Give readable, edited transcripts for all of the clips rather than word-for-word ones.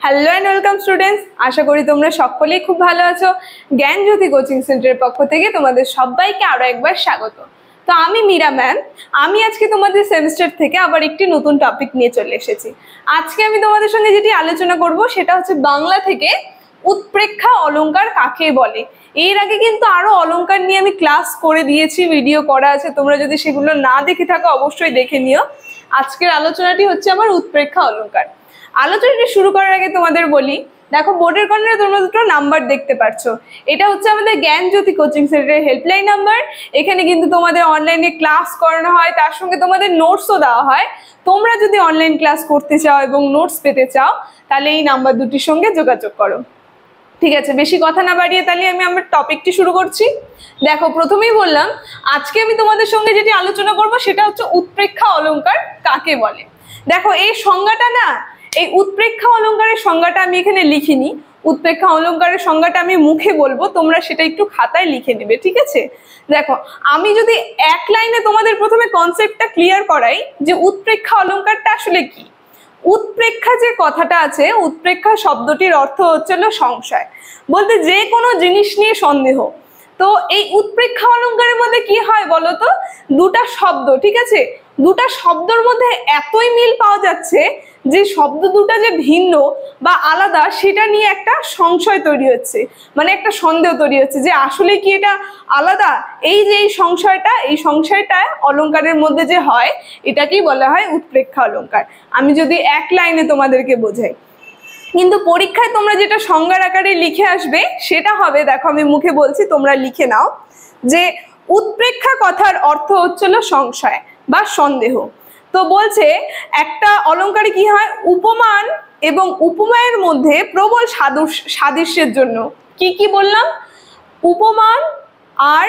Hello and welcome students, আশা করি তোমরা সকলেই খুব ভালো আছো। জ্ঞানজ্যোতি কোচিং সেন্টারের পক্ষ থেকে তোমাদের সবাইকে আরো একবার স্বাগত। তো আমি মীরা ম্যাম, আমি আজকে তোমাদের সেমিস্টার থেকে আবার একটি নতুন টপিক নিয়ে চলে এসেছি। আজকে আমি তোমাদের সঙ্গে যেটি আলোচনা করব সেটা হচ্ছে বাংলা থেকে উৎপ্রেক্ষা অলংকার কাকে বলে। এর আগে কিন্তু আরো অলংকার নিয়ে আমি ক্লাস করে দিয়েছি, ভিডিও করা আছে, তোমরা যদি সেগুলো না দেখে থাকো অবশ্যই দেখে নিও। আজকের আলোচনাটি হচ্ছে আমার উৎপ্রেক্ষা অলংকার। আলোচনাটি শুরু করার আগে তোমাদের বলি, দেখো বোর্ডের কর্নারে তোমরা দুটো নাম্বার দেখতে পাচ্ছ, এটা হচ্ছে আমাদের জ্ঞানজ্যোতি কোচিং সেন্টারের হেল্পলাইন নাম্বার। এখানে কিন্তু তোমাদের অনলাইনে ক্লাস করানো হয়, তার সঙ্গে তোমাদের নোটসও দেওয়া হয়। তোমরা যদি অনলাইন ক্লাস করতে চাও এবং নোটস পেতে চাও তাহলে এই নাম্বার দুটির সঙ্গে যোগাযোগ করো। ঠিক আছে, বেশি কথা না বাড়িয়ে তাহলে আমি আমার টপিকটি শুরু করছি। দেখো, প্রথমেই বললাম আজকে আমি তোমাদের সঙ্গে যেটি আলোচনা করব সেটা হচ্ছে উৎপ্রেক্ষা অলংকার কাকে বলে। দেখো, এই সংজ্ঞাটা না, এই উৎপ্রেক্ষা অলংকারের সংজ্ঞাটা আমি এখানে লিখিনি। উৎপ্রেক্ষা অলংকারের সংজ্ঞাটা আমি মুখে বলবো, তোমরা সেটা একটু খাতায় লিখে নেবে, ঠিক আছে? দেখো, আমি যদি এক লাইনে তোমাদের প্রথমে কনসেপ্টটা ক্লিয়ার করাই যে উৎপ্রেক্ষা অলংকারটা আসলে কি। উৎপ্রেক্ষা যে কথাটা আছে, উৎপ্রেক্ষা শব্দটির অর্থ হচ্ছে সংশয়, বলতে যে কোনো জিনিস নিয়ে সন্দেহ। তো এই উৎপ্রেক্ষা অলংকারের মধ্যে কি হয় বলতো, দুটা শব্দ, ঠিক আছে, দুটা শব্দের মধ্যে এতই মিল পাওয়া যাচ্ছে যে শব্দ দুটা যে ভিন্ন বা আলাদা সেটা নিয়ে একটা সংশয় তৈরি হচ্ছে, মানে একটা সন্দেহ তৈরি হচ্ছে যে আসলে কি এটা আলাদা। এই যে এই সংশয়টা অলংকারের মধ্যে যে হয় এটাকেই বলা হয় উৎপ্রেক্ষা অলংকার। আমি যদি এক লাইনে তোমাদেরকে বোঝাই, কিন্তু পরীক্ষায় তোমরা যেটা সংজ্ঞার আকারে লিখে আসবে সেটা হবে, দেখো আমি মুখে বলছি তোমরা লিখে নাও, যে উৎপ্রেক্ষা কথার অর্থ হচ্ছিল সংশয় বা সন্দেহ। তো বলছে একটা অলংকারে কি হয়, উপমান এবং উপমায়ের মধ্যে প্রবল সাদৃশ্যের জন্য, কি কি বললাম, উপমান আর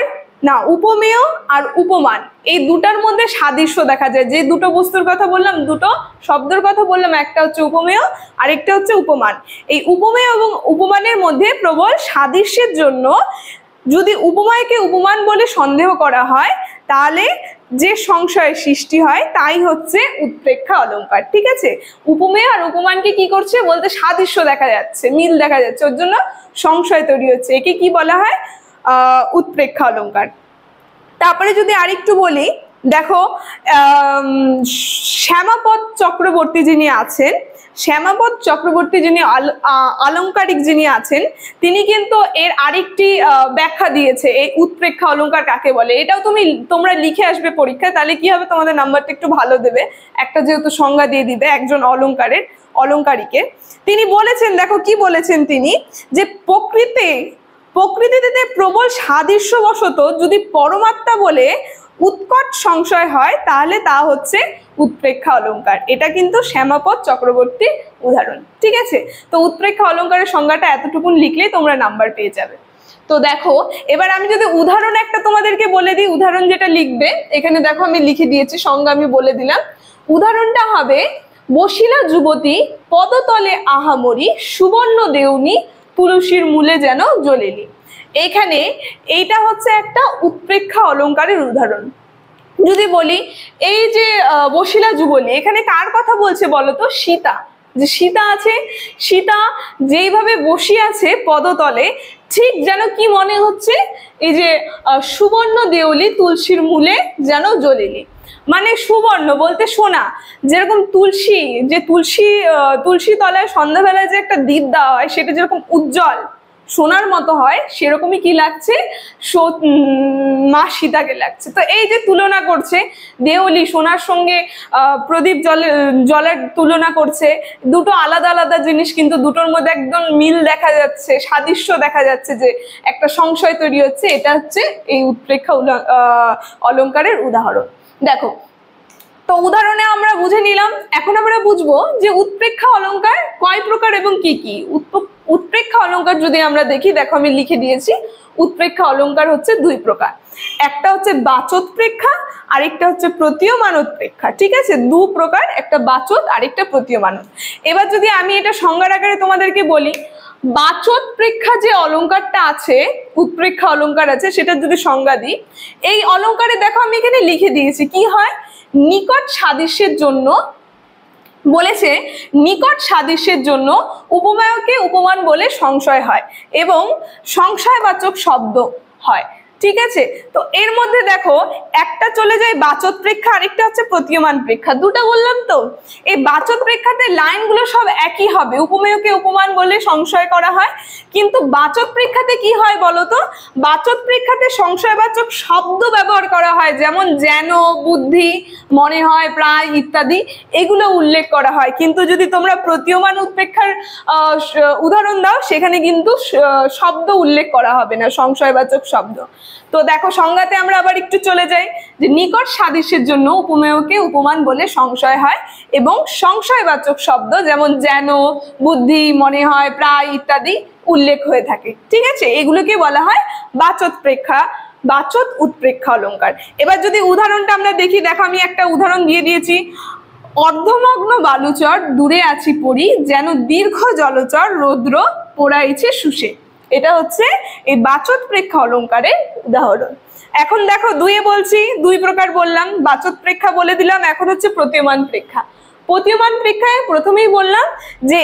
না, উপমেয় আর উপমান, এই দুটার মধ্যে সাদৃশ্য দেখা যায়। যে দুটো বস্তুর কথা বললাম, দুটো শব্দের কথা বললাম, একটা হচ্ছে উপমেয় আর একটা হচ্ছে উপমান। এই উপমেয় এবং উপমানের মধ্যে প্রবল সাদৃশ্যের জন্য যদি উপমায়কে উপমান বলে সন্দেহ করা হয় তাহলে যে সংশয়ের সৃষ্টি হয় তাই হচ্ছে উৎপ্রেক্ষা অলংকার, ঠিক আছে? উপমেয় আর উপমানকে কি করছে বলতে সাদৃশ্য দেখা যাচ্ছে, মিল দেখা যাচ্ছে, ওর জন্য সংশয় তৈরি হচ্ছে, একে কি বলা হয়, উৎপ্রেক্ষা অলংকার। তারপরে যদি আরেকটু বলি, দেখো শ্যামাপদ চক্রবর্তী যিনি আছেন, শ্যামাপদ চক্রবর্তী যিনি আলংকারিক যিনি আছেন, তিনি কিন্তু এর আরেকটি ব্যাখ্যা দিয়েছে এই উৎপ্রেক্ষা অলংকার কাকে বলে। এটাও তোমরা লিখে আসবে পরীক্ষায়, তাহলে কি হবে, তোমাদের নাম্বারটা একটু ভালো দেবে। একটা যেহেতু সংজ্ঞা দিয়ে দিবে একজন অলংকারিকে, তিনি বলেছেন, দেখো কি বলেছেন তিনি, যে প্রকৃতিতে প্রবল সাদৃশ্যবশত যদি পরমাত্মা বলে উৎকট সংশয় হয় তাহলে তা হচ্ছে উৎপ্রেক্ষা অলংকার। এটা কিন্তু শ্যামাপদ চক্রবর্তীর উদাহরণ, ঠিক আছে? তো উৎপ্রেক্ষা অলংকারের সংজ্ঞাটা এতটুকুন লিখলেই তোমরা নাম্বার পেয়ে যাবে। তো দেখো, এবার আমি যদি উদাহরণ একটা তোমাদেরকে বলে দিই, উদাহরণ যেটা লিখবে এখানে দেখো আমি লিখে দিয়েছি, সংজ্ঞা আমি বলে দিলাম। উদাহরণটা হবে, বসিলা যুবতী পদতলে আহামরি, সুবর্ণ দেউনি তুলসীর মূলে যেন জ্বলিলি। এখানে এইটা হচ্ছে একটা উৎপ্রেক্ষা অলংকারের উদাহরণ। যদি বলি এই যে বসিলা যুবতী, এখানে কার কথা বলছে বলতো, সীতা। যে সীতা আছে, সীতা যেইভাবে বসিয়ে আছে পদতলে, ঠিক যেন কি মনে হচ্ছে, এই যে সুবর্ণ দেউলি তুলসীর মূলে যেন জ্বলিলি, মানে সুবর্ণ বলতে সোনা, যেরকম তুলসী তলায় সন্ধ্যাবেলায় যে একটা দীপ দেওয়া হয় সেটা যেরকম উজ্জ্বল সোনার মতো হয়, সেরকমই কি লাগছে, মা সীতাকে লাগছে। তো এই যে তুলনা করছে, দেউলি সোনার সঙ্গে প্রদীপ জলের তুলনা করছে, দুটো আলাদা আলাদা জিনিস কিন্তু দুটোর মধ্যে একদম মিল দেখা যাচ্ছে, সাদৃশ্য দেখা যাচ্ছে, যে একটা সংশয় তৈরি হচ্ছে, এটা হচ্ছে এই উৎপ্রেক্ষা অলংকারের উদাহরণ। দেখো, তো উদাহরণে আমরা বুঝে নিলাম, এখন আমরা বুঝবো যে উৎপ্রেক্ষা অলংকার কয় প্রকার এবং কি কি। উৎপ্রেক্ষা অলংকার যদি আমরা দেখি, দেখো আমি লিখে দিয়েছি, উৎপ্রেক্ষা অলংকার হচ্ছে দুই প্রকার, একটা হচ্ছে বাচোৎপ্রেক্ষা আর একটা হচ্ছে প্রতীয়মান উৎপ্রেক্ষা, ঠিক আছে? দু প্রকার, একটা বাচোৎ আর একটা প্রতীয়মান। এবার যদি আমি এটা সংজ্ঞার আকারে তোমাদেরকে বলি, বাচোৎপ্রেক্ষা যে অলংকারটা আছে, উৎপ্রেক্ষা অলংকার আছে, সেটা যদি সংজ্ঞা দিই, এই অলংকারে দেখো আমি এখানে লিখে দিয়েছি কি হয়, নিকট সাদৃশ্যের জন্য বলেছে নিকট সাদৃশ্যের জন্য উপমেয়কে উপমান বলে সংশয় হয় এবং সংশয়বাচক শব্দ হয়। ঠিক আছে, তো এর মধ্যে দেখো একটা চলে যায় বাচক প্রেক্ষা, আরেকটা হচ্ছে প্রতীয়মান প্রেক্ষা, দুটো বললাম। তো এই বাচক প্রেক্ষাতে লাইনগুলো সব একই হবে, উপমেয়কে উপমান বলে সংশয় করা হয়। কিন্তু বাচক প্রেক্ষাতে কি হয় বলতো, বাচক প্রেক্ষাতে সংশয়বাচক শব্দ ব্যবহার করা হয়, যেমন যেন, বুদ্ধি, মনে হয়, প্রায় ইত্যাদি এগুলো উল্লেখ করা হয়। কিন্তু যদি তোমরা প্রতীয়মান উৎপ্রেক্ষার উদাহরণ দাও, সেখানে কিন্তু শব্দ উল্লেখ করা হবে না, সংশয়বাচক শব্দ। তো দেখো সংজ্ঞাতে আমরা আবার একটু চলে যাই, যে নিকট সাদৃশ্যের জন্য উপমেয়কে উপমান বলে সংশয় হয় এবং সংশয়বাচক শব্দ যেমন যেন, বুদ্ধি, মনে হয়, প্রায় ইত্যাদি উল্লেখ হয়ে থাকে। ঠিক আছে, এগুলোকে বলা হয় বাচক প্রেক্ষা, বাচক উৎপ্রেক্ষা অলঙ্কার। এবার যদি উদাহরণটা আমরা দেখি, দেখো আমি একটা উদাহরণ দিয়ে দিয়েছি, অর্ধমগ্ন বালুচর দূরে আছি পড়ি, যেন দীর্ঘ জলচর রৌদ্র পোড়াইছে শুষে। এটা হচ্ছে এই বাচক প্রেক্ষা অলঙ্কারের উদাহরণ। এখন দেখো দুইয়ে বলছি, দুই প্রকার বললাম, বাচক প্রেক্ষা বলে দিলাম, এখন হচ্ছে প্রতীয়মান প্রেক্ষা। প্রতীয়মান প্রেক্ষায় প্রথমেই বললাম যে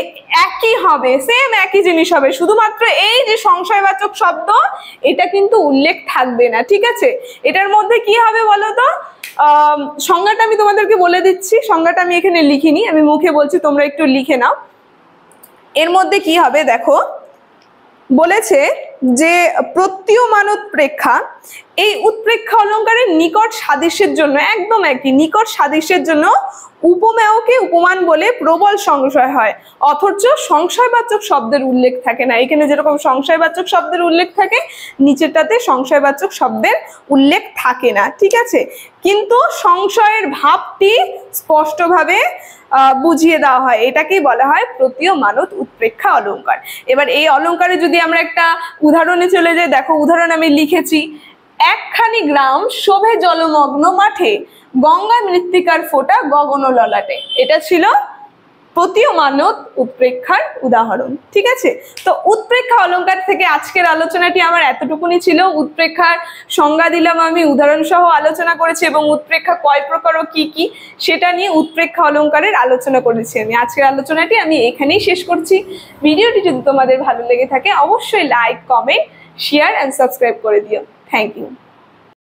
একই হবে, সেম একই জিনিস হবে, শুধুমাত্র এই যে সংশয়বাচক শব্দ এটা কিন্তু উল্লেখ থাকবে না। ঠিক আছে, এটার মধ্যে কি হবে বলো তো, সংজ্ঞাটা আমি তোমাদেরকে বলে দিচ্ছি, সংজ্ঞাটা আমি এখানে লিখিনি, আমি মুখে বলছি, তোমরা একটু লিখে নাও। এর মধ্যে কি হবে দেখো, বলেছে যে প্রতীয়মান উৎপ্রেক্ষা, এই উৎপ্রেক্ষা অলঙ্কারের নিকট সাদৃশ্যের জন্য, একদম একই নিকট সাদৃশ্যের জন্য উপমেয়কে উপমান বলে প্রবল সংশয় হয়, অথচ সংশয়বাচক শব্দের উল্লেখ থাকে না। এখানে যেরকম সংশয়বাচক শব্দের উল্লেখ থাকে, নিচেরটাতে সংশয়বাচক শব্দের উল্লেখ থাকে না। ঠিক আছে, কিন্তু সংশয়ের ভাবটি স্পষ্টভাবে বুঝিয়ে দেওয়া হয়, এটাকেই বলা হয় প্রতীয়মান উৎপ্রেক্ষা অলঙ্কার। এবার এই অলঙ্কারে যদি আমরা একটা উদাহরণে চলে যাই, দেখো উদাহরণ আমি লিখেছি, একখানি গ্রাম শোভে জলমগ্ন মাঠে, গঙ্গা মৃত্তিকার ফোঁটা গগন ললাটে। এটা ছিল প্রতীয়মান উৎপ্রেক্ষার উদাহরণ। ঠিক আছে, তো উৎপ্রেক্ষা অলঙ্কার থেকে আজকের আলোচনাটি আমার এতটুকুনি ছিল। উৎপ্রেক্ষার সংজ্ঞা দিলাম আমি, উদাহরণ সহ আলোচনা করেছি এবং উৎপ্রেক্ষা কয় প্রকার ও কি কি সেটা নিয়ে উৎপ্রেক্ষা অলঙ্কারের আলোচনা করেছি আমি। আজকের আলোচনাটি আমি এখানেই শেষ করছি। ভিডিওটি যদি তোমাদের ভালো লেগে থাকে অবশ্যই like, comment, share and subscribe করে দিও। Thank you.